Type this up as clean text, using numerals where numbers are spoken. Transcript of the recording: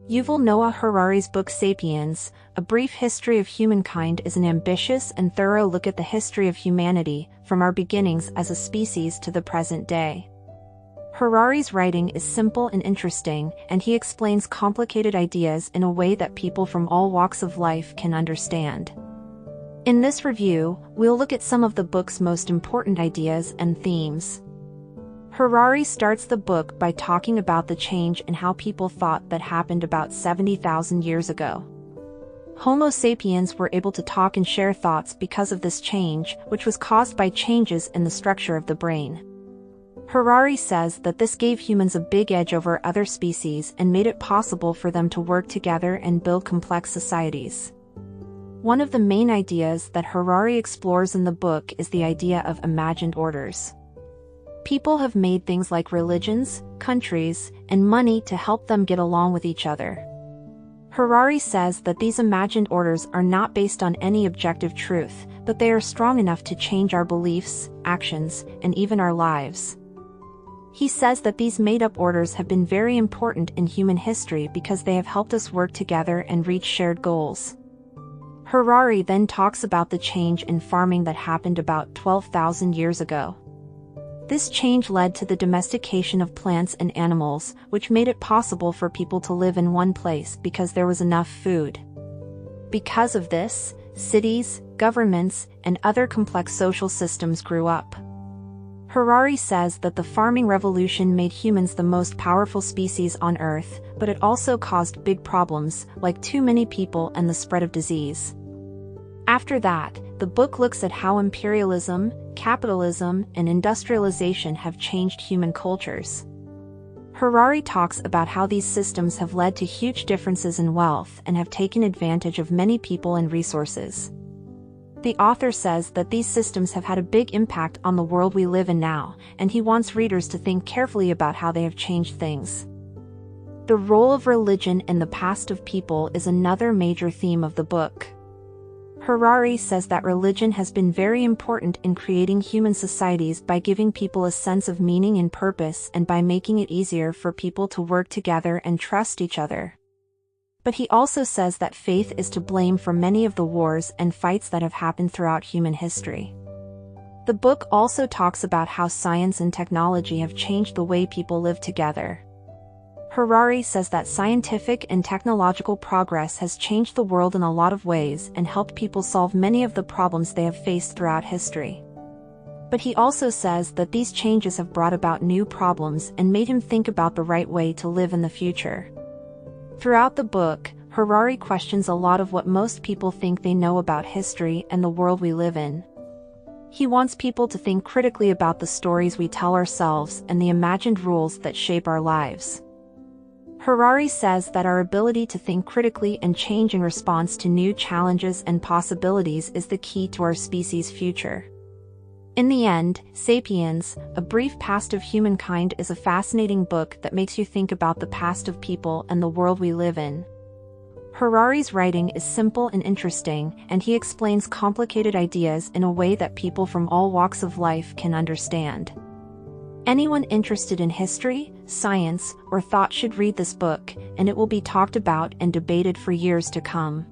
Yuval Noah Harari's book Sapiens, A Brief History of Humankind is an ambitious and thorough look at the history of humanity, from our beginnings as a species to the present day. Harari's writing is simple and interesting, and he explains complicated ideas in a way that people from all walks of life can understand. In this review, we'll look at some of the book's most important ideas and themes. Harari starts the book by talking about the change in how people thought that happened about 70,000 years ago. Homo sapiens were able to talk and share thoughts because of this change, which was caused by changes in the structure of the brain. Harari says that this gave humans a big edge over other species and made it possible for them to work together and build complex societies. One of the main ideas that Harari explores in the book is the idea of imagined orders. People have made things like religions, countries, and money to help them get along with each other. Harari says that these imagined orders are not based on any objective truth, but they are strong enough to change our beliefs, actions, and even our lives. He says that these made-up orders have been very important in human history because they have helped us work together and reach shared goals. Harari then talks about the change in farming that happened about 12,000 years ago. This change led to the domestication of plants and animals, which made it possible for people to live in one place because there was enough food. Because of this, cities, governments, and other complex social systems grew up. Harari says that the farming revolution made humans the most powerful species on Earth, but it also caused big problems, like too many people and the spread of disease. After that, the book looks at how imperialism, capitalism, and industrialization have changed human cultures. Harari talks about how these systems have led to huge differences in wealth and have taken advantage of many people and resources. The author says that these systems have had a big impact on the world we live in now, and he wants readers to think carefully about how they have changed things. The role of religion in the past of people is another major theme of the book. Harari says that religion has been very important in creating human societies by giving people a sense of meaning and purpose and by making it easier for people to work together and trust each other. But he also says that faith is to blame for many of the wars and fights that have happened throughout human history. The book also talks about how science and technology have changed the way people live together. Harari says that scientific and technological progress has changed the world in a lot of ways and helped people solve many of the problems they have faced throughout history. But he also says that these changes have brought about new problems and made him think about the right way to live in the future. Throughout the book, Harari questions a lot of what most people think they know about history and the world we live in. He wants people to think critically about the stories we tell ourselves and the imagined rules that shape our lives. Harari says that our ability to think critically and change in response to new challenges and possibilities is the key to our species' future. In the end, Sapiens, A Brief Past of Humankind is a fascinating book that makes you think about the past of people and the world we live in. Harari's writing is simple and interesting, and he explains complicated ideas in a way that people from all walks of life can understand. Anyone interested in history, science, or thought should read this book, and it will be talked about and debated for years to come.